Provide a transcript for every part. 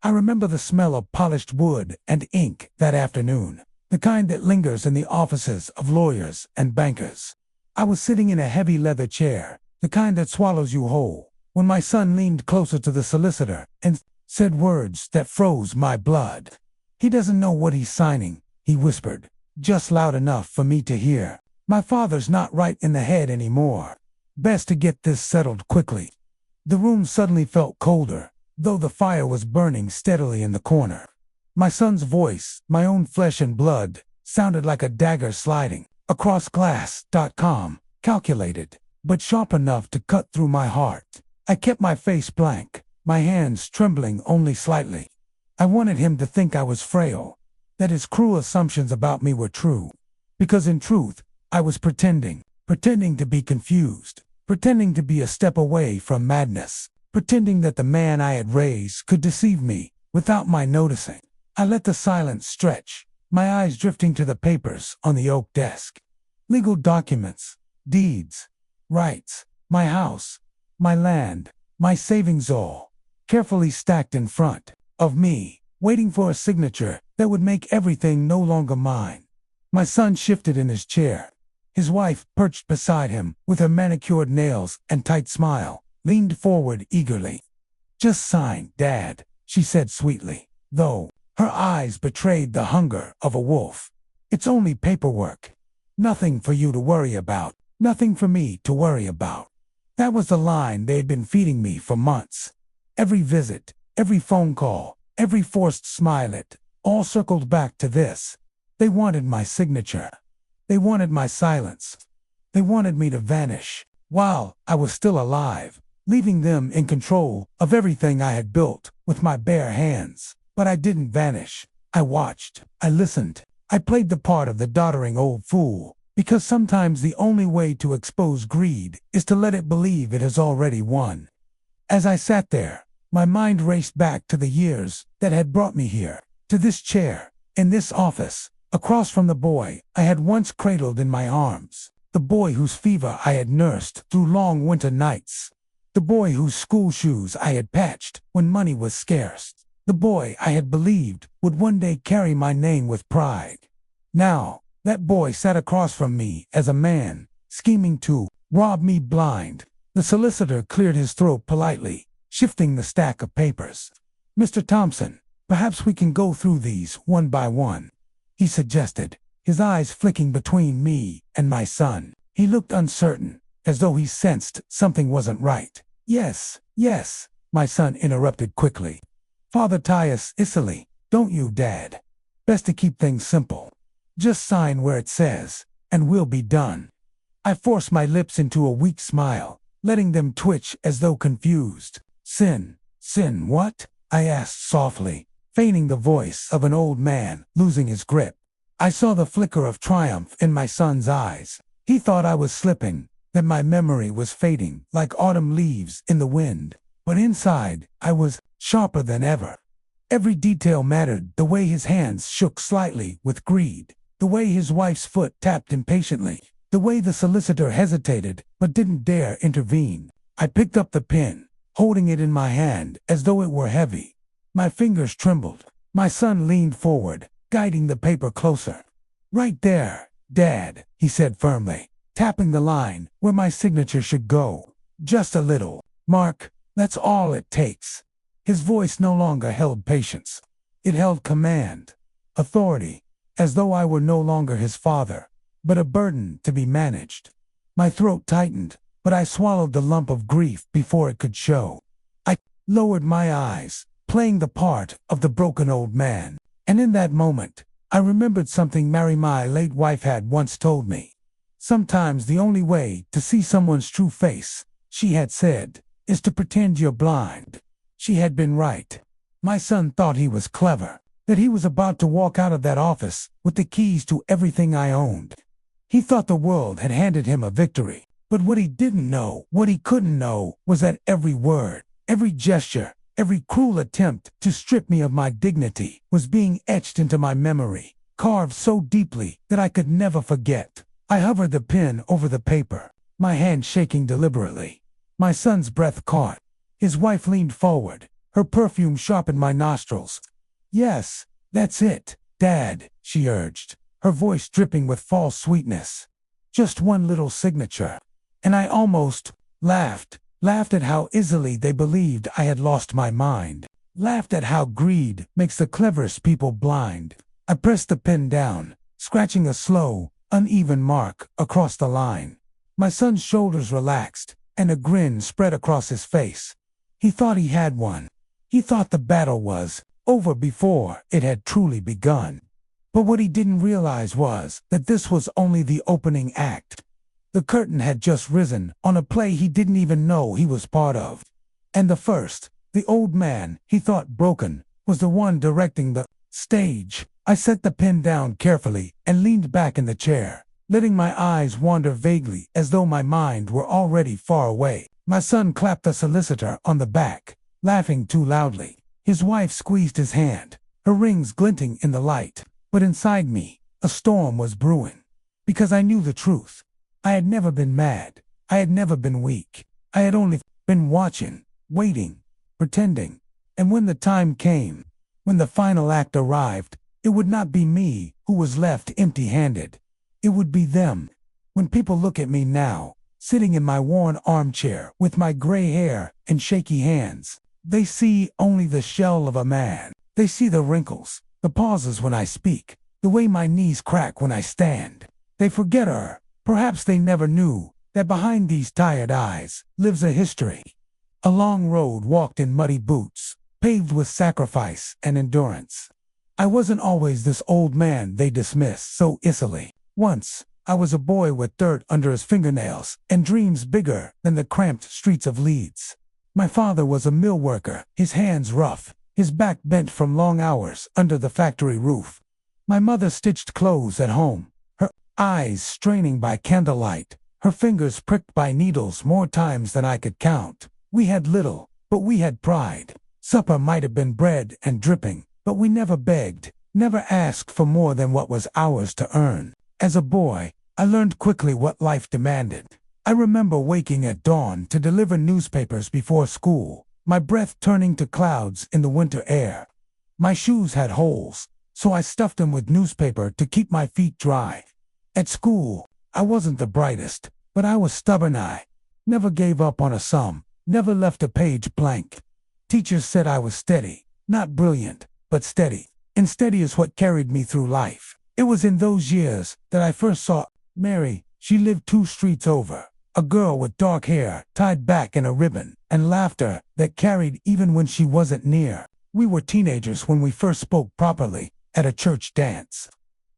I remember the smell of polished wood and ink that afternoon, the kind that lingers in the offices of lawyers and bankers. I was sitting in a heavy leather chair, the kind that swallows you whole, when my son leaned closer to the solicitor and said words that froze my blood. "He doesn't know what he's signing," he whispered, just loud enough for me to hear. "My father's not right in the head anymore. Best to get this settled quickly." The room suddenly felt colder, though the fire was burning steadily in the corner. My son's voice, my own flesh and blood, sounded like a dagger sliding across glass. Calculated, but sharp enough to cut through my heart. I kept my face blank, my hands trembling only slightly. I wanted him to think I was frail, that his cruel assumptions about me were true. Because in truth, I was pretending to be confused, pretending to be a step away from madness, pretending that the man I had raised could deceive me without my noticing. I let the silence stretch, my eyes drifting to the papers on the oak desk. Legal documents, deeds, rights, my house, my land, my savings, all carefully stacked in front of me, waiting for a signature that would make everything no longer mine. My son shifted in his chair. His wife, perched beside him with her manicured nails and tight smile, leaned forward eagerly. "Just sign, Dad," she said sweetly, though her eyes betrayed the hunger of a wolf. "It's only paperwork. Nothing for you to worry about, nothing for me to worry about." That was the line they had been feeding me for months. Every visit, every phone call, every forced smile, it all circled back to this. They wanted my signature. They wanted my silence. They wanted me to vanish while I was still alive, leaving them in control of everything I had built with my bare hands. But I didn't vanish. I watched. I listened. I played the part of the doddering old fool, because sometimes the only way to expose greed is to let it believe it has already won. As I sat there, my mind raced back to the years that had brought me here, to this chair, in this office, across from the boy I had once cradled in my arms, the boy whose fever I had nursed through long winter nights, the boy whose school shoes I had patched when money was scarce, the boy I had believed would one day carry my name with pride. Now, that boy sat across from me as a man, scheming to rob me blind. The solicitor cleared his throat politely, shifting the stack of papers. "Mr. Thompson, perhaps we can go through these one by one," he suggested, his eyes flicking between me and my son. He looked uncertain, as though he sensed something wasn't right. Yes, my son interrupted quickly. "Father Tyus Italy, don't you, Dad? Best to keep things simple. Just sign where it says, and we'll be done." I forced my lips into a weak smile, letting them twitch as though confused. Sin what?" I asked softly, feigning the voice of an old man losing his grip. I saw the flicker of triumph in my son's eyes. He thought I was slipping, that my memory was fading like autumn leaves in the wind. But inside, I was sharper than ever. Every detail mattered: the way his hands shook slightly with greed, the way his wife's foot tapped impatiently, the way the solicitor hesitated but didn't dare intervene. I picked up the pen, holding it in my hand as though it were heavy. My fingers trembled. My son leaned forward, guiding the paper closer. "Right there, Dad," he said firmly, tapping the line where my signature should go. "Just a little, Mark, that's all it takes." His voice no longer held patience. It held command, authority, as though I were no longer his father, but a burden to be managed. My throat tightened, but I swallowed the lump of grief before it could show. I lowered my eyes, playing the part of the broken old man. And in that moment, I remembered something Mary, my late wife, had once told me. "Sometimes the only way to see someone's true face," she had said, "is to pretend you're blind." She had been right. My son thought he was clever, that he was about to walk out of that office with the keys to everything I owned. He thought the world had handed him a victory. But what he didn't know, what he couldn't know, was that every word, every gesture, every cruel attempt to strip me of my dignity was being etched into my memory, carved so deeply that I could never forget. I hovered the pen over the paper, my hand shaking deliberately. My son's breath caught. His wife leaned forward, Her perfume sharpened my nostrils. "Yes, that's it, Dad," she urged, her voice dripping with false sweetness. "Just one little signature." And I almost laughed at how easily they believed I had lost my mind. Laughed at how greed makes the cleverest people blind. I pressed the pen down, scratching a slow, uneven mark across the line. My son's shoulders relaxed, and a grin spread across his face. He thought he had won. He thought the battle was over before it had truly begun. But what he didn't realize was that this was only the opening act. The curtain had just risen on a play he didn't even know he was part of. And the old man he thought broken, was the one directing the stage. I set the pen down carefully and leaned back in the chair, letting my eyes wander vaguely as though my mind were already far away. My son clapped the solicitor on the back, laughing too loudly. His wife squeezed his hand, her rings glinting in the light. But inside me, a storm was brewing. Because I knew the truth. I had never been mad. I had never been weak. I had only been watching, waiting, pretending. And when the time came, when the final act arrived, it would not be me who was left empty-handed. It would be them. When people look at me now, sitting in my worn armchair with my gray hair and shaky hands, they see only the shell of a man. They see the wrinkles, the pauses when I speak, the way my knees crack when I stand. They forget her. Perhaps they never knew that behind these tired eyes lives a history. A long road walked in muddy boots, paved with sacrifice and endurance. I wasn't always this old man they dismiss so easily. Once, I was a boy with dirt under his fingernails and dreams bigger than the cramped streets of Leeds. My father was a mill worker, his hands rough, his back bent from long hours under the factory roof. My mother stitched clothes at home, her eyes straining by candlelight, her fingers pricked by needles more times than I could count. We had little, but we had pride. Supper might have been bread and dripping, but we never begged, never asked for more than what was ours to earn. As a boy, I learned quickly what life demanded. I remember waking at dawn to deliver newspapers before school, my breath turning to clouds in the winter air. My shoes had holes, so I stuffed them with newspaper to keep my feet dry. At school, I wasn't the brightest, but I was stubborn. I never gave up on a sum, never left a page blank. Teachers said I was steady, not brilliant, but steady. And steady is what carried me through life. It was in those years that I first saw Mary. She lived 2 streets over. A girl with dark hair tied back in a ribbon, and laughter that carried even when she wasn't near. We were teenagers when we first spoke properly at a church dance.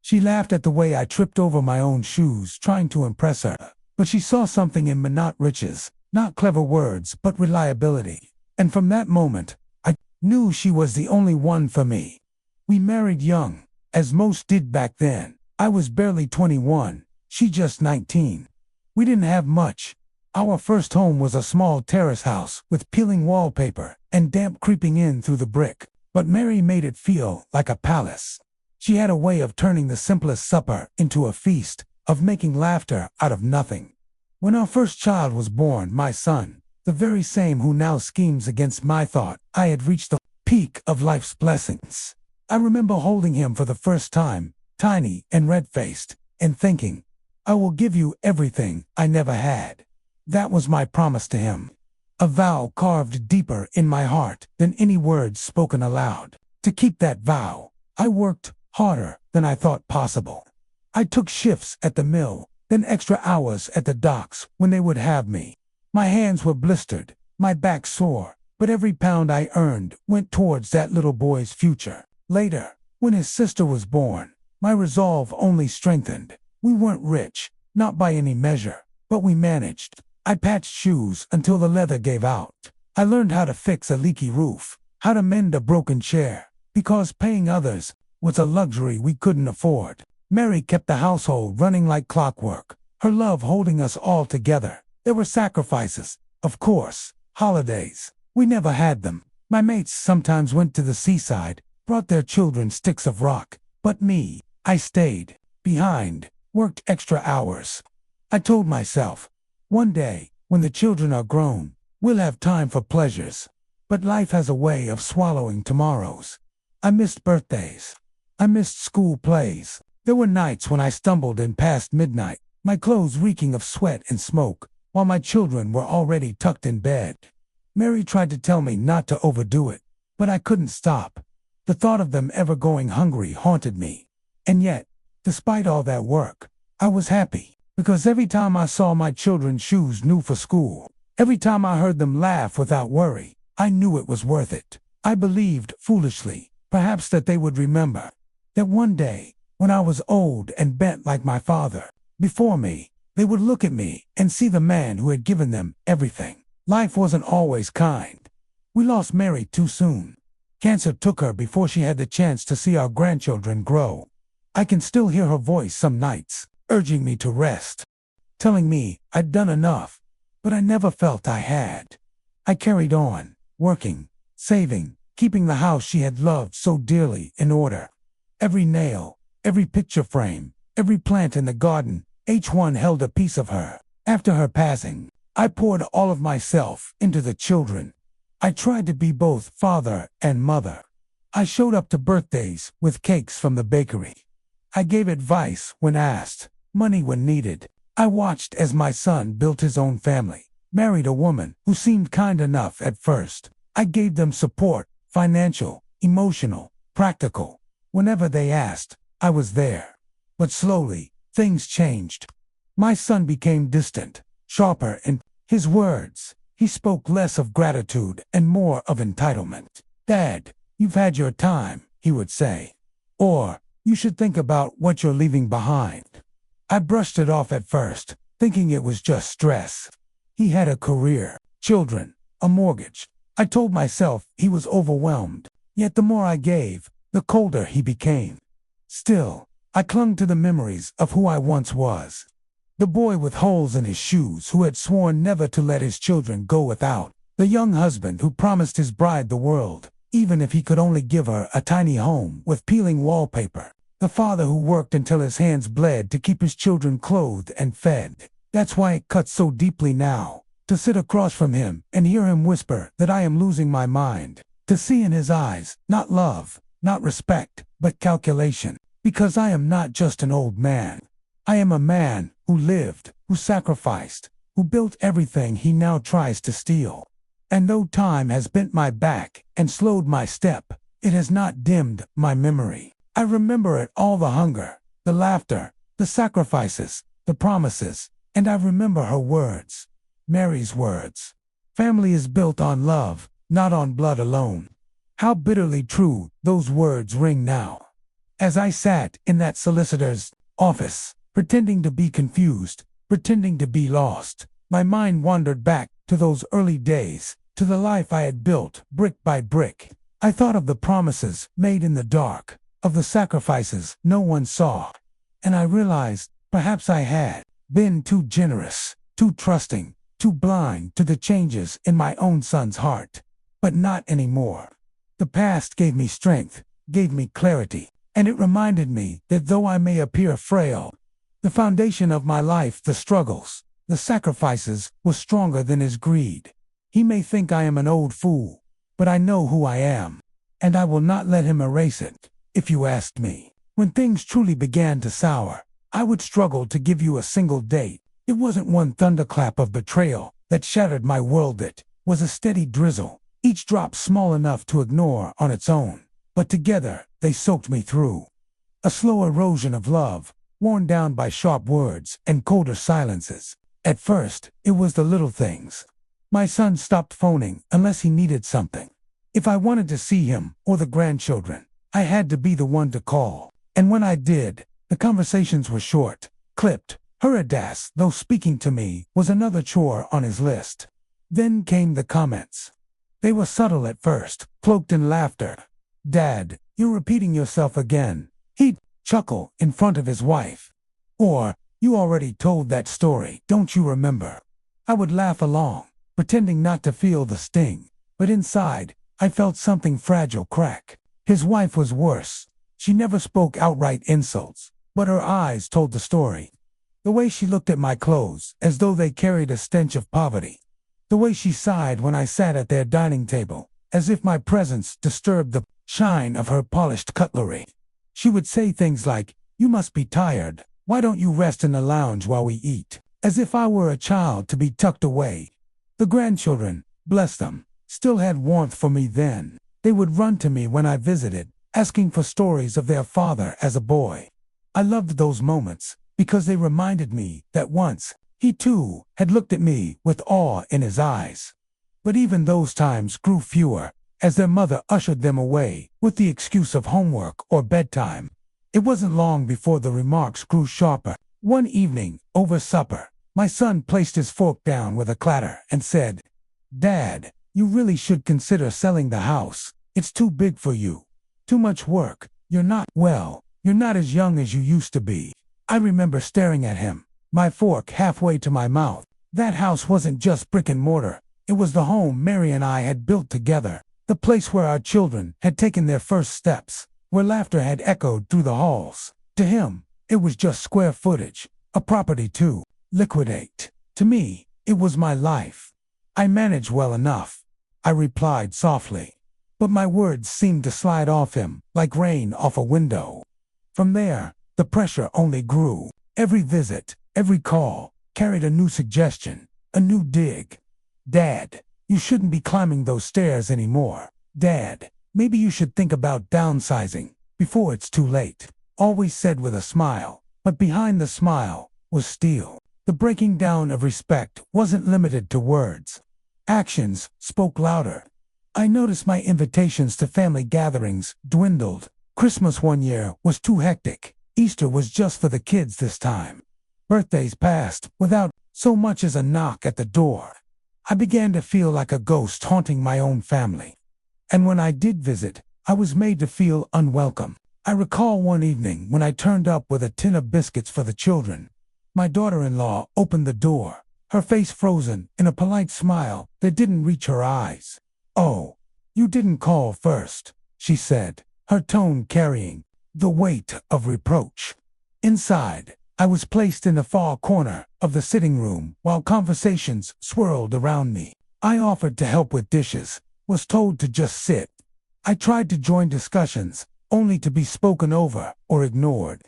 She laughed at the way I tripped over my own shoes trying to impress her. But she saw something in me, not riches, not clever words, but reliability. And from that moment, I knew she was the only one for me. We married young, as most did back then. I was barely 21, she just 19. We didn't have much. Our first home was a small terrace house with peeling wallpaper and damp creeping in through the brick. But Mary made it feel like a palace. She had a way of turning the simplest supper into a feast, of making laughter out of nothing. When our first child was born, my son, the very same who now schemes against my thought, I had reached the peak of life's blessings. I remember holding him for the first time, tiny and red-faced, and thinking, I will give you everything I never had. That was my promise to him. A vow carved deeper in my heart than any words spoken aloud. To keep that vow, I worked harder than I thought possible. I took shifts at the mill, then extra hours at the docks when they would have me. My hands were blistered, my back sore, but every pound I earned went towards that little boy's future. Later, when his sister was born, my resolve only strengthened. We weren't rich, not by any measure, but we managed. I patched shoes until the leather gave out. I learned how to fix a leaky roof, how to mend a broken chair, because paying others was a luxury we couldn't afford. Mary kept the household running like clockwork, her love holding us all together. There were sacrifices, of course, holidays. We never had them. My mates sometimes went to the seaside, brought their children sticks of rock, but me, I stayed behind, worked extra hours. I told myself, one day, when the children are grown, we'll have time for pleasures. But life has a way of swallowing tomorrows. I missed birthdays. I missed school plays. There were nights when I stumbled in past midnight, my clothes reeking of sweat and smoke, while my children were already tucked in bed. Mary tried to tell me not to overdo it, but I couldn't stop. The thought of them ever going hungry haunted me. And yet, despite all that work, I was happy, because every time I saw my children's shoes new for school, every time I heard them laugh without worry, I knew it was worth it. I believed, foolishly, perhaps that they would remember, that one day, when I was old and bent like my father, before me, they would look at me and see the man who had given them everything. Life wasn't always kind. We lost Mary too soon. Cancer took her before she had the chance to see our grandchildren grow. I can still hear her voice some nights, urging me to rest, telling me I'd done enough, but I never felt I had. I carried on, working, saving, keeping the house she had loved so dearly in order. Every nail, every picture frame, every plant in the garden, each one held a piece of her. After her passing, I poured all of myself into the children. I tried to be both father and mother. I showed up to birthdays with cakes from the bakery. I gave advice when asked, money when needed. I watched as my son built his own family, married a woman who seemed kind enough at first. I gave them support, financial, emotional, practical. Whenever they asked, I was there. But slowly, things changed. My son became distant, sharper in his words. He spoke less of gratitude and more of entitlement. "Dad, you've had your time," he would say. Or, "You should think about what you're leaving behind." I brushed it off at first, thinking it was just stress. He had a career, children, a mortgage. I told myself he was overwhelmed. Yet the more I gave, the colder he became. Still, I clung to the memories of who I once was. The boy with holes in his shoes who had sworn never to let his children go without. The young husband who promised his bride the world, even if he could only give her a tiny home with peeling wallpaper. The father who worked until his hands bled to keep his children clothed and fed. That's why it cuts so deeply now, to sit across from him and hear him whisper that I am losing my mind. To see in his eyes, not love, not respect, but calculation. Because I am not just an old man. I am a man who lived, who sacrificed, who built everything he now tries to steal. And though time has bent my back and slowed my step, it has not dimmed my memory. I remember it all, the hunger, the laughter, the sacrifices, the promises, and I remember her words. Mary's words. Family is built on love, not on blood alone. How bitterly true those words ring now. As I sat in that solicitor's office, pretending to be confused, pretending to be lost, my mind wandered back to those early days, to the life I had built brick by brick. I thought of the promises made in the dark, of the sacrifices no one saw, and I realized perhaps I had been too generous, too trusting, too blind to the changes in my own son's heart. But not anymore. The past gave me strength, gave me clarity. And it reminded me that though I may appear frail, the foundation of my life, the struggles, the sacrifices, was stronger than his greed. He may think I am an old fool, but I know who I am, and I will not let him erase it. If you asked me, when things truly began to sour, I would struggle to give you a single date. It wasn't one thunderclap of betrayal that shattered my world. It was a steady drizzle, each drop small enough to ignore on its own. But together, they soaked me through. A slow erosion of love, worn down by sharp words and colder silences. At first, it was the little things. My son stopped phoning unless he needed something. If I wanted to see him or the grandchildren, I had to be the one to call. And when I did, the conversations were short, clipped, hurried, though speaking to me was another chore on his list. Then came the comments. They were subtle at first, cloaked in laughter. "Dad, you're repeating yourself again." He'd chuckle in front of his wife. Or, "You already told that story, don't you remember?" I would laugh along, pretending not to feel the sting, but inside, I felt something fragile crack. His wife was worse. She never spoke outright insults, but her eyes told the story. The way she looked at my clothes, as though they carried a stench of poverty. The way she sighed when I sat at their dining table, as if my presence disturbed the shine of her polished cutlery. She would say things like, "You must be tired. Why don't you rest in the lounge while we eat?" As if I were a child to be tucked away. The grandchildren, bless them, still had warmth for me then. They would run to me when I visited, asking for stories of their father as a boy. I loved those moments because they reminded me that once he too had looked at me with awe in his eyes. But even those times grew fewer as their mother ushered them away with the excuse of homework or bedtime. It wasn't long before the remarks grew sharper. One evening, over supper, my son placed his fork down with a clatter and said, "Dad, you really should consider selling the house. It's too big for you. Too much work. You're not as young as you used to be." I remember staring at him, my fork halfway to my mouth. That house wasn't just brick and mortar. It was the home Mary and I had built together, the place where our children had taken their first steps, where laughter had echoed through the halls. To him, it was just square footage, a property to liquidate. To me, it was my life. "I manage well enough," I replied softly. But my words seemed to slide off him like rain off a window. From there, the pressure only grew. Every visit, every call, carried a new suggestion, a new dig. "Dad, you shouldn't be climbing those stairs anymore. Dad, maybe you should think about downsizing before it's too late." Always said with a smile, but behind the smile was steel. The breaking down of respect wasn't limited to words. Actions spoke louder. I noticed my invitations to family gatherings dwindled. Christmas one year was too hectic. Easter was just for the kids this time. Birthdays passed without so much as a knock at the door. I began to feel like a ghost haunting my own family. And when I did visit, I was made to feel unwelcome. I recall one evening when I turned up with a tin of biscuits for the children. My daughter-in-law opened the door, her face frozen in a polite smile that didn't reach her eyes. "Oh, you didn't call first," she said, her tone carrying the weight of reproach. Inside, I was placed in the far corner of the sitting room while conversations swirled around me. I offered to help with dishes, was told to just sit. I tried to join discussions, only to be spoken over or ignored.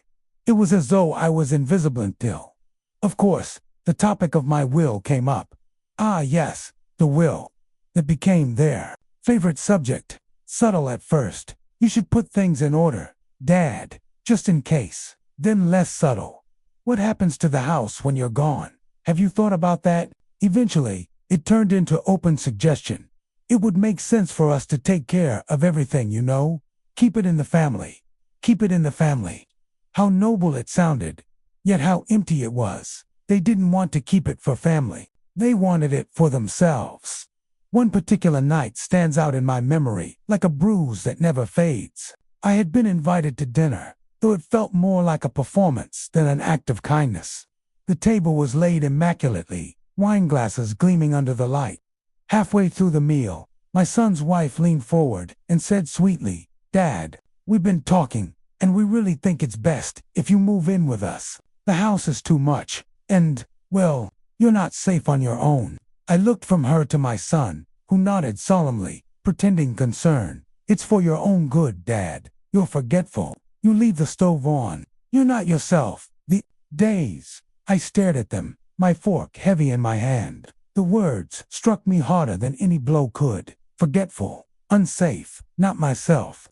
It was as though I was invisible until, of course, the topic of my will came up. Ah yes, the will. It became their favorite subject. Subtle at first. "You should put things in order, Dad, just in case." Then less subtle. "What happens to the house when you're gone? Have you thought about that?" Eventually, it turned into open suggestion. "It would make sense for us to take care of everything, you know. Keep it in the family. Keep it in the family." How noble it sounded, yet how empty it was. They didn't want to keep it for family. They wanted it for themselves. One particular night stands out in my memory like a bruise that never fades. I had been invited to dinner, though it felt more like a performance than an act of kindness. The table was laid immaculately, wine glasses gleaming under the light. Halfway through the meal, my son's wife leaned forward and said sweetly, "Dad, we've been talking, and we really think it's best if you move in with us. The house is too much, and, well, you're not safe on your own." I looked from her to my son, who nodded solemnly, pretending concern. "It's for your own good, Dad. You're forgetful. You leave the stove on. You're not yourself." The days. I stared at them, my fork heavy in my hand. The words struck me harder than any blow could. Forgetful, unsafe, not myself.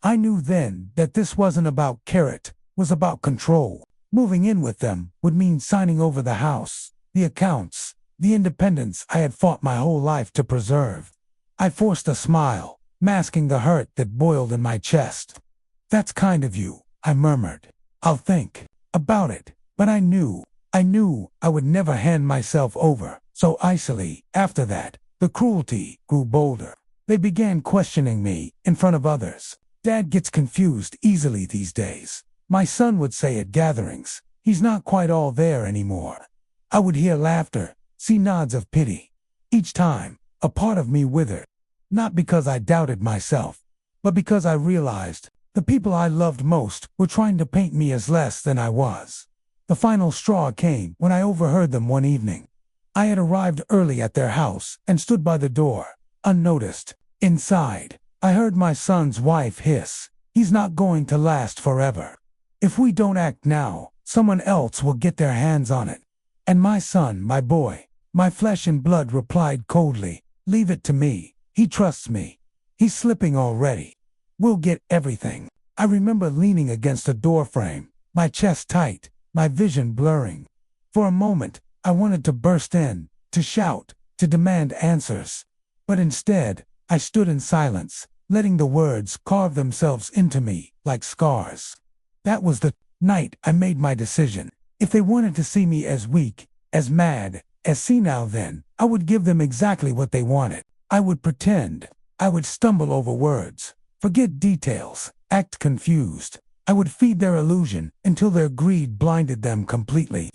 I knew then that this wasn't about carrot, was about control. Moving in with them would mean signing over the house, the accounts, the independence I had fought my whole life to preserve. I forced a smile, masking the hurt that boiled in my chest. "That's kind of you," I murmured. "I'll think about it." But I knew I would never hand myself over so easily. After that, the cruelty grew bolder. They began questioning me in front of others. "Dad gets confused easily these days," my son would say at gatherings. "He's not quite all there anymore." I would hear laughter, see nods of pity. Each time, a part of me withered. Not because I doubted myself, but because I realized the people I loved most were trying to paint me as less than I was. The final straw came when I overheard them one evening. I had arrived early at their house and stood by the door, unnoticed. Inside, I heard my son's wife hiss, "He's not going to last forever. If we don't act now, someone else will get their hands on it." And my son, my boy, my flesh and blood replied coldly, "Leave it to me. He trusts me. He's slipping already. We'll get everything." I remember leaning against a doorframe, my chest tight, my vision blurring. For a moment, I wanted to burst in, to shout, to demand answers. But instead, I stood in silence, letting the words carve themselves into me like scars. That was the night I made my decision. If they wanted to see me as weak, as mad, as senile, then I would give them exactly what they wanted. I would pretend. I would stumble over words, forget details, act confused. I would feed their illusion until their greed blinded them completely.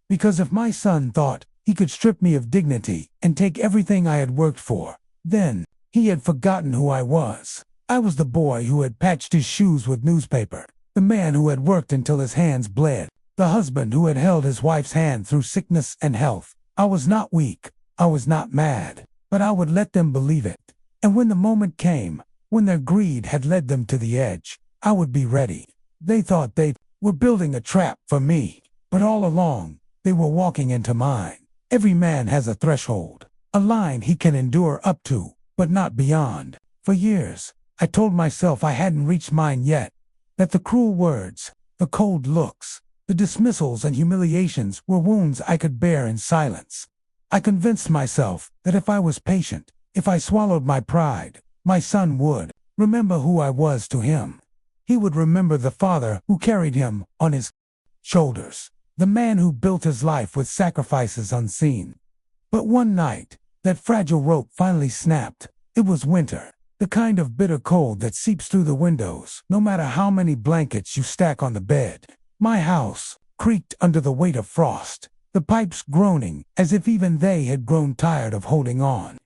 Because if my son thought he could strip me of dignity and take everything I had worked for, then he had forgotten who I was. I was the boy who had patched his shoes with newspaper, the man who had worked until his hands bled, the husband who had held his wife's hand through sickness and health. I was not weak, I was not mad, but I would let them believe it. And when the moment came, when their greed had led them to the edge, I would be ready. They thought they were building a trap for me, but all along, they were walking into mine. Every man has a threshold, a line he can endure up to, but not beyond. For years, I told myself I hadn't reached mine yet, that the cruel words, the cold looks, the dismissals and humiliations were wounds I could bear in silence. I convinced myself that if I was patient, if I swallowed my pride, my son would remember who I was to him. He would remember the father who carried him on his shoulders, the man who built his life with sacrifices unseen. But one night, that fragile rope finally snapped. It was winter, the kind of bitter cold that seeps through the windows, no matter how many blankets you stack on the bed. My house creaked under the weight of frost, the pipes groaning as if even they had grown tired of holding on.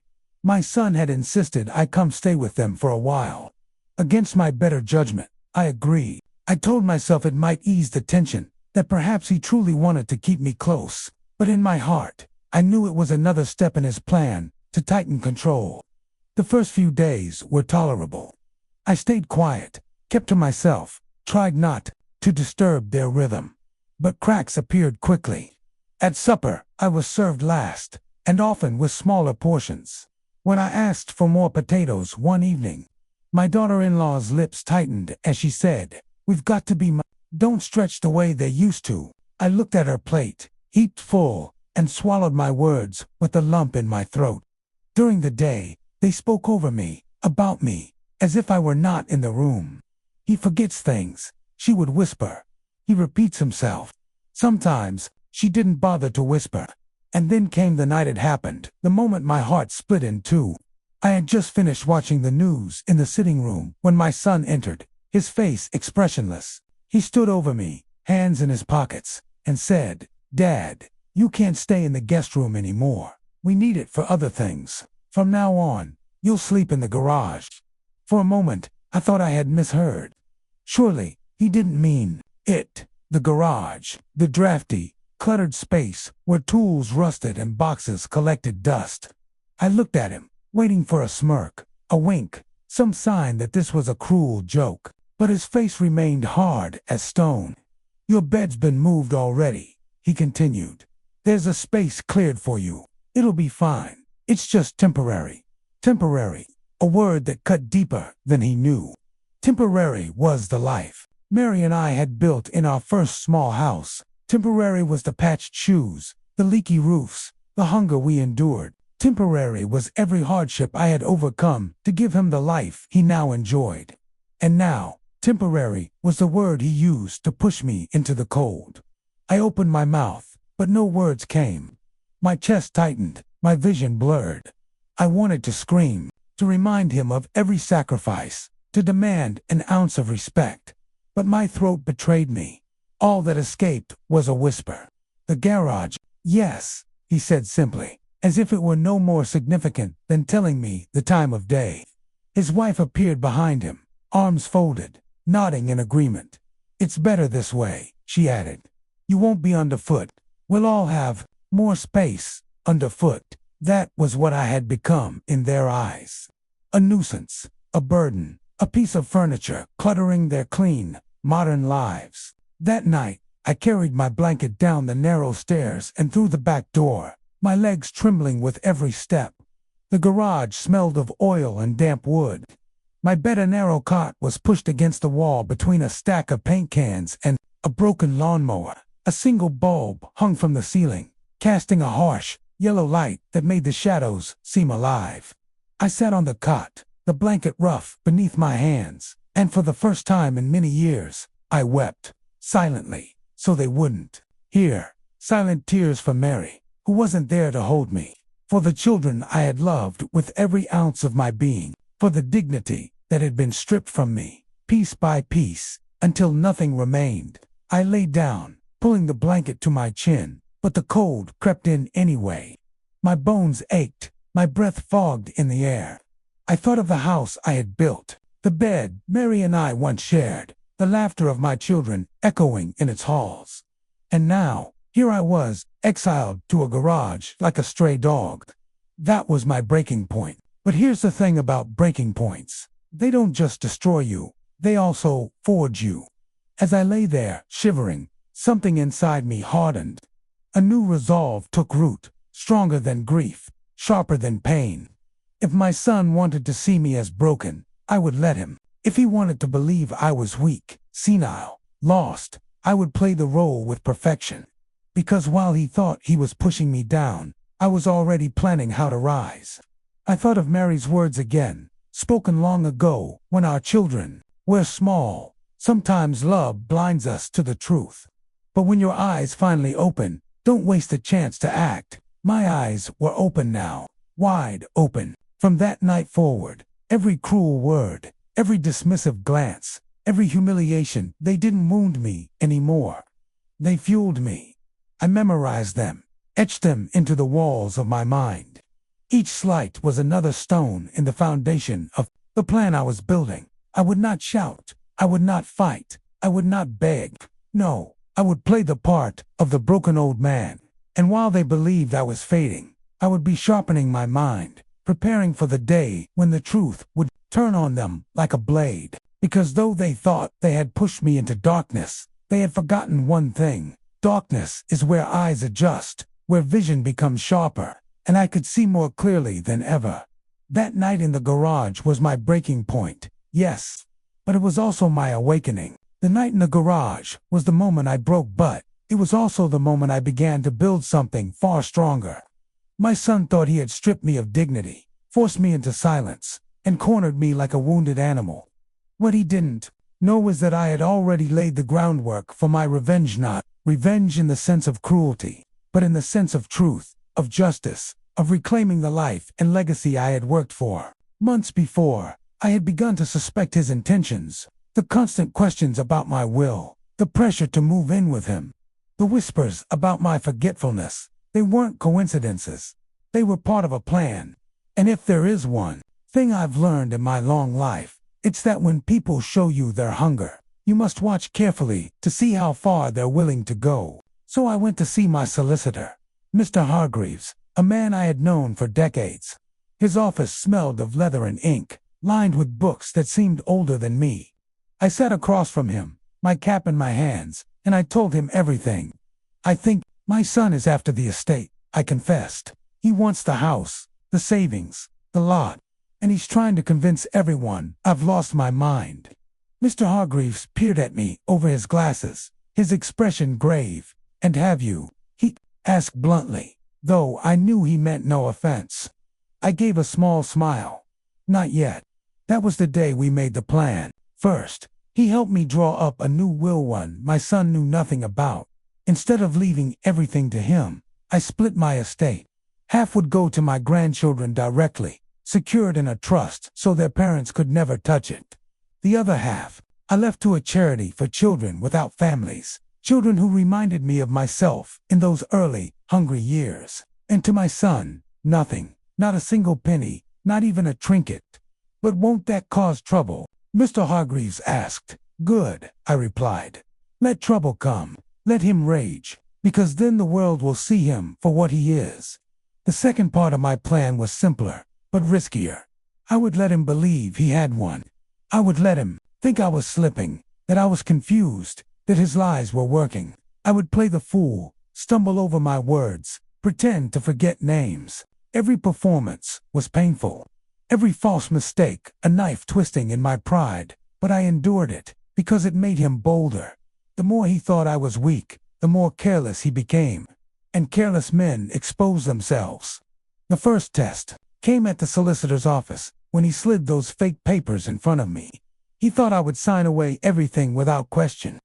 My son had insisted I come stay with them for a while. Against my better judgment, I agreed. I told myself it might ease the tension, that perhaps he truly wanted to keep me close. But in my heart, I knew it was another step in his plan to tighten control. The first few days were tolerable. I stayed quiet, kept to myself, tried not to disturb their rhythm. But cracks appeared quickly. At supper, I was served last, and often with smaller portions. When I asked for more potatoes one evening, my daughter-in-law's lips tightened as she said, "We've got to be don't stretch the way they used to." I looked at her plate, heaped full, and swallowed my words with a lump in my throat. During the day, they spoke over me, about me, as if I were not in the room. "He forgets things," she would whisper. "He repeats himself." Sometimes, she didn't bother to whisper. And then came the night it happened, the moment my heart split in two. I had just finished watching the news in the sitting room when my son entered, his face expressionless. He stood over me, hands in his pockets, and said, "Dad, you can't stay in the guest room anymore. We need it for other things. From now on, you'll sleep in the garage." For a moment, I thought I had misheard. Surely, he didn't mean it, the garage, the drafty, cluttered space where tools rusted and boxes collected dust. I looked at him, waiting for a smirk, a wink, some sign that this was a cruel joke. But his face remained hard as stone. "Your bed's been moved already," he continued. "There's a space cleared for you. It'll be fine. It's just temporary." Temporary, a word that cut deeper than he knew. Temporary was the life Mary and I had built in our first small house. Temporary was the patched shoes, the leaky roofs, the hunger we endured. Temporary was every hardship I had overcome to give him the life he now enjoyed. And now, temporary was the word he used to push me into the cold. I opened my mouth, but no words came. My chest tightened, my vision blurred. I wanted to scream, to remind him of every sacrifice, to demand an ounce of respect. But my throat betrayed me. All that escaped was a whisper. "The garage, yes," he said simply, as if it were no more significant than telling me the time of day. His wife appeared behind him, arms folded, nodding in agreement. "It's better this way," she added. "You won't be underfoot. We'll all have more space underfoot." That was what I had become in their eyes. a nuisance, a burden, a piece of furniture cluttering their clean, modern lives. That night, I carried my blanket down the narrow stairs and through the back door, my legs trembling with every step. The garage smelled of oil and damp wood. My bed, a narrow cot, was pushed against the wall between a stack of paint cans and a broken lawnmower. A single bulb hung from the ceiling, casting a harsh, yellow light that made the shadows seem alive. I sat on the cot, the blanket rough beneath my hands, and for the first time in many years, I wept, silently, so they wouldn't hear. Silent tears for Mary, who wasn't there to hold me, for the children I had loved with every ounce of my being, for the dignity that had been stripped from me, piece by piece, until nothing remained. I lay down, pulling the blanket to my chin, but the cold crept in anyway. My bones ached, my breath fogged in the air. I thought of the house I had built, the bed Mary and I once shared, the laughter of my children echoing in its halls. And now, here I was, exiled to a garage like a stray dog. That was my breaking point. But here's the thing about breaking points. They don't just destroy you, they also forge you. As I lay there, shivering, something inside me hardened. A new resolve took root, stronger than grief, sharper than pain. If my son wanted to see me as broken, I would let him. If he wanted to believe I was weak, senile, lost, I would play the role with perfection. Because while he thought he was pushing me down, I was already planning how to rise. I thought of Mary's words again, spoken long ago when our children were small. Sometimes love blinds us to the truth. But when your eyes finally open, don't waste a chance to act. My eyes were open now, wide open. From that night forward, every cruel word, every dismissive glance, every humiliation, they didn't wound me anymore. They fueled me. I memorized them, etched them into the walls of my mind. Each slight was another stone in the foundation of the plan I was building. I would not shout. I would not fight. I would not beg. No, I would play the part of the broken old man. And while they believed I was fading, I would be sharpening my mind, preparing for the day when the truth would turn on them like a blade. Because though they thought they had pushed me into darkness, they had forgotten one thing. Darkness is where eyes adjust, where vision becomes sharper, and I could see more clearly than ever. That night in the garage was my breaking point, yes, but it was also my awakening. The night in the garage was the moment I broke, but it was also the moment I began to build something far stronger. My son thought he had stripped me of dignity, forced me into silence, and cornered me like a wounded animal. What he didn't know was that I had already laid the groundwork for my revenge, not revenge in the sense of cruelty, but in the sense of truth, of justice, of reclaiming the life and legacy I had worked for. Months before, I had begun to suspect his intentions, the constant questions about my will, the pressure to move in with him, the whispers about my forgetfulness. They weren't coincidences. They were part of a plan. And if there is one thing I've learned in my long life, it's that when people show you their hunger, you must watch carefully to see how far they're willing to go. So I went to see my solicitor, Mr. Hargreaves, a man I had known for decades. His office smelled of leather and ink, lined with books that seemed older than me. I sat across from him, my cap in my hands, and I told him everything. I think my son is after the estate, I confessed. He wants the house, the savings, the lot, and he's trying to convince everyone I've lost my mind. Mr. Hargreaves peered at me over his glasses, his expression grave. And have you? He asked bluntly, though I knew he meant no offense. I gave a small smile. Not yet. That was the day we made the plan. First, he helped me draw up a new will, one my son knew nothing about. Instead of leaving everything to him, I split my estate. Half would go to my grandchildren directly, secured in a trust so their parents could never touch it. The other half, I left to a charity for children without families, children who reminded me of myself in those early, hungry years. And to my son, nothing, not a single penny, not even a trinket. But won't that cause trouble? Mr. Hargreaves asked. Good, I replied. Let trouble come. Let him rage, because then the world will see him for what he is. The second part of my plan was simpler, but riskier. I would let him believe he had one. I would let him think I was slipping, that I was confused, that his lies were working. I would play the fool, stumble over my words, pretend to forget names. Every performance was painful. Every false mistake, a knife twisting in my pride. But I endured it, because it made him bolder. The more he thought I was weak, the more careless he became. And careless men expose themselves. The first test came at the solicitor's office, when he slid those fake papers in front of me. He thought I would sign away everything without question.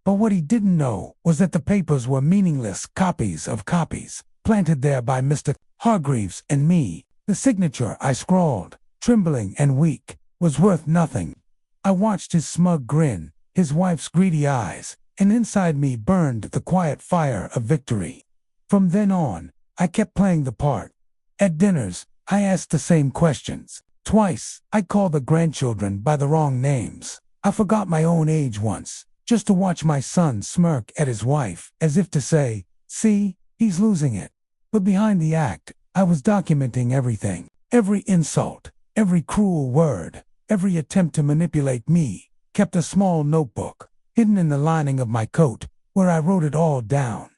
But what he didn't know was that the papers were meaningless copies of copies, planted there by Mr. Hargreaves and me. The signature I scrawled, trembling and weak, was worth nothing. I watched his smug grin, his wife's greedy eyes, and inside me burned the quiet fire of victory. From then on, I kept playing the part. At dinners, I asked the same questions. Twice, I called the grandchildren by the wrong names. I forgot my own age once, just to watch my son smirk at his wife, as if to say, "See, he's losing it." But behind the act, I was documenting everything. Every insult, every cruel word, every attempt to manipulate me. Kept a small notebook, hidden in the lining of my coat, where I wrote it all down.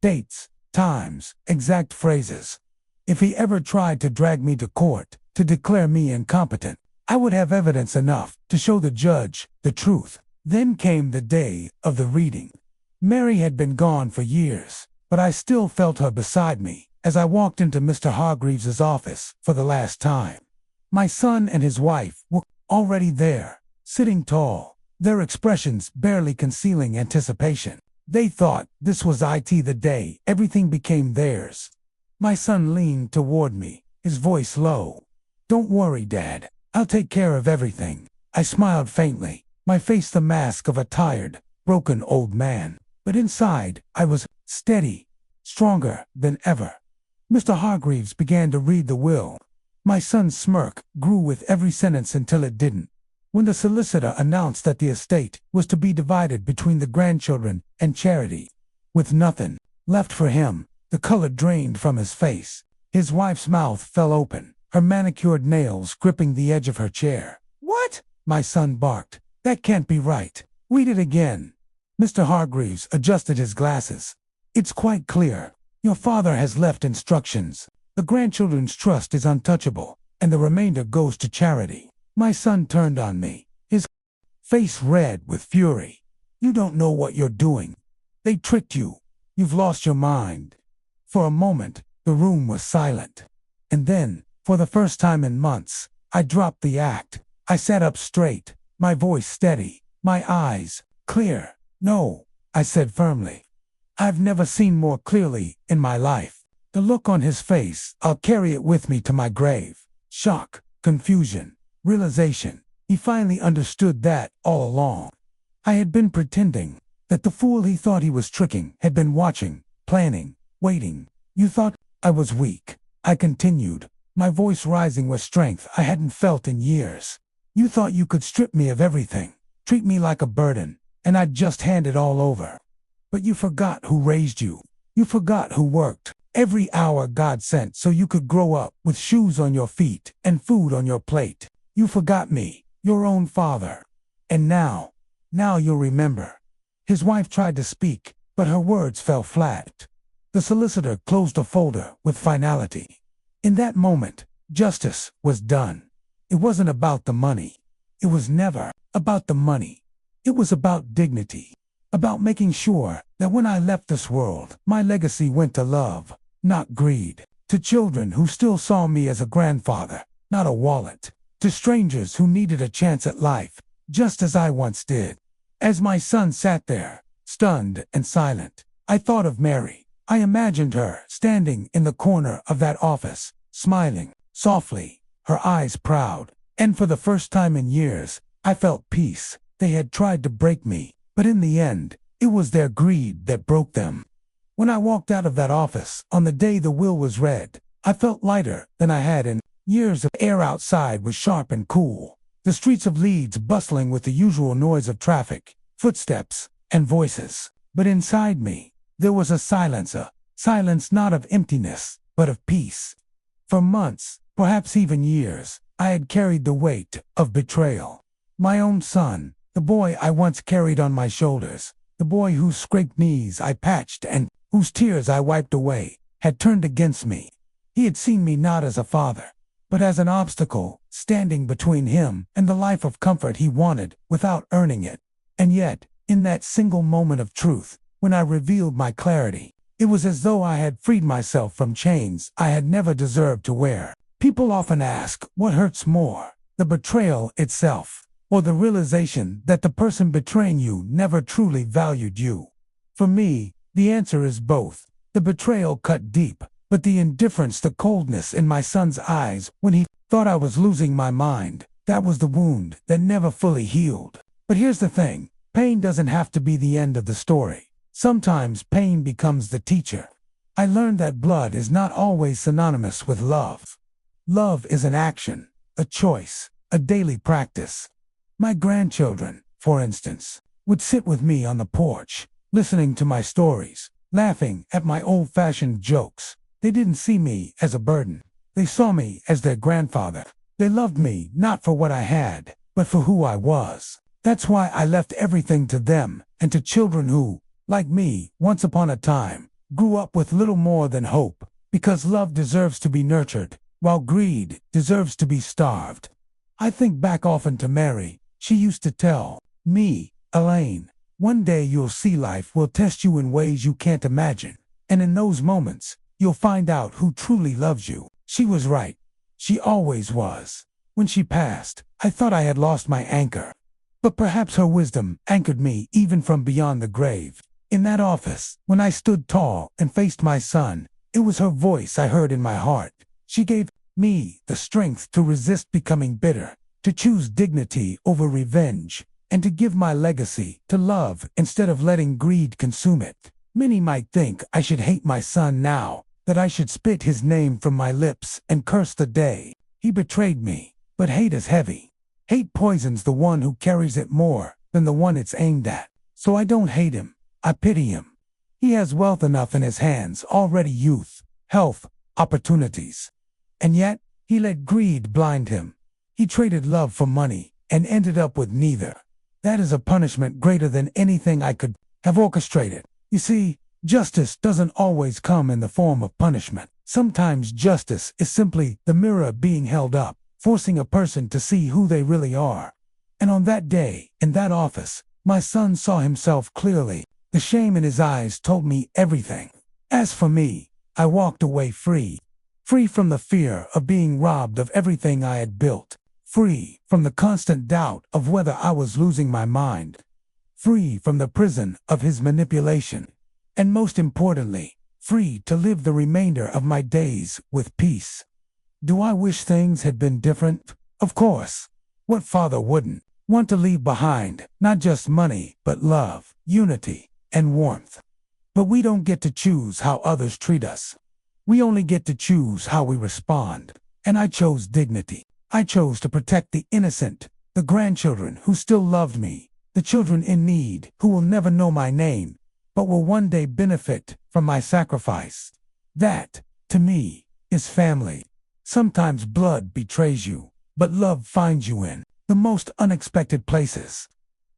Dates, times, exact phrases. If he ever tried to drag me to court, to declare me incompetent, I would have evidence enough to show the judge the truth. Then came the day of the reading. Mary had been gone for years, but I still felt her beside me as I walked into Mr. Hargreaves's office for the last time. My son and his wife were already there, sitting tall, their expressions barely concealing anticipation. They thought this was the day everything became theirs. My son leaned toward me, his voice low. "Don't worry, Dad. I'll take care of everything." I smiled faintly, my face the mask of a tired, broken old man. But inside, I was steady, stronger than ever. Mr. Hargreaves began to read the will. My son's smirk grew with every sentence until it didn't. When the solicitor announced that the estate was to be divided between the grandchildren and Charity, with nothing left for him, the color drained from his face. His wife's mouth fell open, her manicured nails gripping the edge of her chair. "What?" my son barked. "That can't be right. Read it again." Mr. Hargreaves adjusted his glasses. "It's quite clear. Your father has left instructions. The grandchildren's trust is untouchable, and the remainder goes to Charity." My son turned on me, his face red with fury. "You don't know what you're doing. They tricked you. You've lost your mind." For a moment, the room was silent. And then, for the first time in months, I dropped the act. I sat up straight, my voice steady, my eyes clear. "No," I said firmly. "I've never seen more clearly in my life." The look on his face, I'll carry it with me to my grave. Shock, confusion, realization. He finally understood that, all along, I had been pretending, that the fool he thought he was tricking had been watching, planning, waiting. "You thought I was weak," I continued, my voice rising with strength I hadn't felt in years. "You thought you could strip me of everything, treat me like a burden, and I'd just hand it all over. But you forgot who raised you. You forgot who worked every hour God sent so you could grow up with shoes on your feet and food on your plate. You forgot me, your own father. And now you'll remember." His wife tried to speak, but her words fell flat. The solicitor closed a folder with finality. In that moment, justice was done. It wasn't about the money. It was never about the money. It was about dignity, about making sure that when I left this world, my legacy went to love, not greed, to children who still saw me as a grandfather, not a wallet, to strangers who needed a chance at life, just as I once did. As my son sat there, stunned and silent, I thought of Mary. I imagined her standing in the corner of that office, smiling softly, her eyes proud. And for the first time in years, I felt peace. They had tried to break me, but in the end, it was their greed that broke them. When I walked out of that office on the day the will was read, I felt lighter than I had in years. The air outside was sharp and cool, the streets of Leeds bustling with the usual noise of traffic, footsteps, and voices. But inside me, there was a silence not of emptiness, but of peace. For months, perhaps even years, I had carried the weight of betrayal. My own son, the boy I once carried on my shoulders, the boy whose scraped knees I patched and whose tears I wiped away, had turned against me. He had seen me not as a father, but as an obstacle, standing between him and the life of comfort he wanted without earning it. And yet, in that single moment of truth, when I revealed my clarity, it was as though I had freed myself from chains I had never deserved to wear. People often ask, what hurts more, the betrayal itself, or the realization that the person betraying you never truly valued you? For me, the answer is both. The betrayal cut deep, but the indifference, the coldness in my son's eyes when he thought I was losing my mind, that was the wound that never fully healed. But here's the thing, pain doesn't have to be the end of the story. Sometimes pain becomes the teacher. I learned that blood is not always synonymous with love. Love is an action, a choice, a daily practice. My grandchildren, for instance, would sit with me on the porch, listening to my stories, laughing at my old-fashioned jokes. They didn't see me as a burden. They saw me as their grandfather. They loved me not for what I had, but for who I was. That's why I left everything to them and to children who, like me, once upon a time, grew up with little more than hope, because love deserves to be nurtured, while greed deserves to be starved. I think back often to Mary. She used to tell me, Elaine, one day you'll see life will test you in ways you can't imagine, and in those moments, you'll find out who truly loves you. She was right. She always was. When she passed, I thought I had lost my anchor. But perhaps her wisdom anchored me even from beyond the grave. In that office, when I stood tall and faced my son, it was her voice I heard in my heart. She gave me the strength to resist becoming bitter, to choose dignity over revenge, and to give my legacy to love instead of letting greed consume it. Many might think I should hate my son now, that I should spit his name from my lips and curse the day he betrayed me. But hate is heavy. Hate poisons the one who carries it more than the one it's aimed at. So I don't hate him. I pity him. He has wealth enough in his hands already, youth, health, opportunities. And yet, he let greed blind him. He traded love for money and ended up with neither. That is a punishment greater than anything I could have orchestrated. You see, justice doesn't always come in the form of punishment. Sometimes justice is simply the mirror being held up, forcing a person to see who they really are. And on that day, in that office, my son saw himself clearly. The shame in his eyes told me everything. As for me, I walked away free. Free from the fear of being robbed of everything I had built. Free from the constant doubt of whether I was losing my mind. Free from the prison of his manipulation. And most importantly, free to live the remainder of my days with peace. Do I wish things had been different? Of course. What father wouldn't want to leave behind not just money, but love, unity, and warmth? But we don't get to choose how others treat us. We only get to choose how we respond. And I chose dignity. I chose to protect the innocent, the grandchildren who still loved me, the children in need who will never know my name, but will one day benefit from my sacrifice. That, to me, is family. Sometimes blood betrays you, but love finds you in the most unexpected places.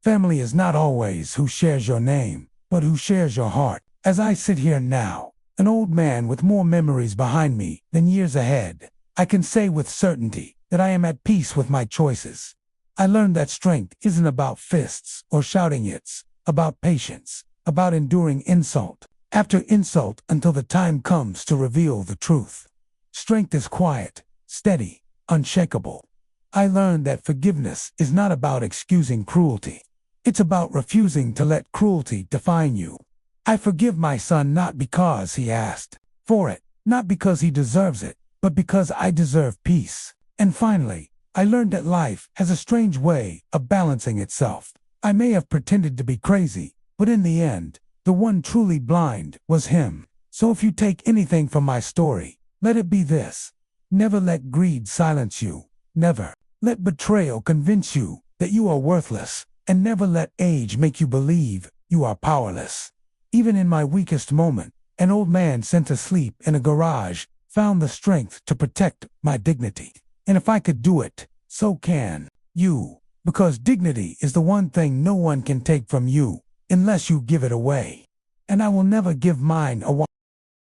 Family is not always who shares your name, but who shares your heart. As I sit here now, an old man with more memories behind me than years ahead, I can say with certainty that I am at peace with my choices. I learned that strength isn't about fists or shouting, it's about patience, about enduring insult after insult until the time comes to reveal the truth. Strength is quiet, steady, unshakable. I learned that forgiveness is not about excusing cruelty. It's about refusing to let cruelty define you. I forgive my son not because he asked for it, not because he deserves it, but because I deserve peace. And finally, I learned that life has a strange way of balancing itself. I may have pretended to be crazy, but in the end, the one truly blind was him. So if you take anything from my story, let it be this. Never let greed silence you. Never let betrayal convince you that you are worthless. And never let age make you believe you are powerless. Even in my weakest moment, an old man sent to sleep in a garage found the strength to protect my dignity. And if I could do it, so can you. Because dignity is the one thing no one can take from you unless you give it away. And I will never give mine away.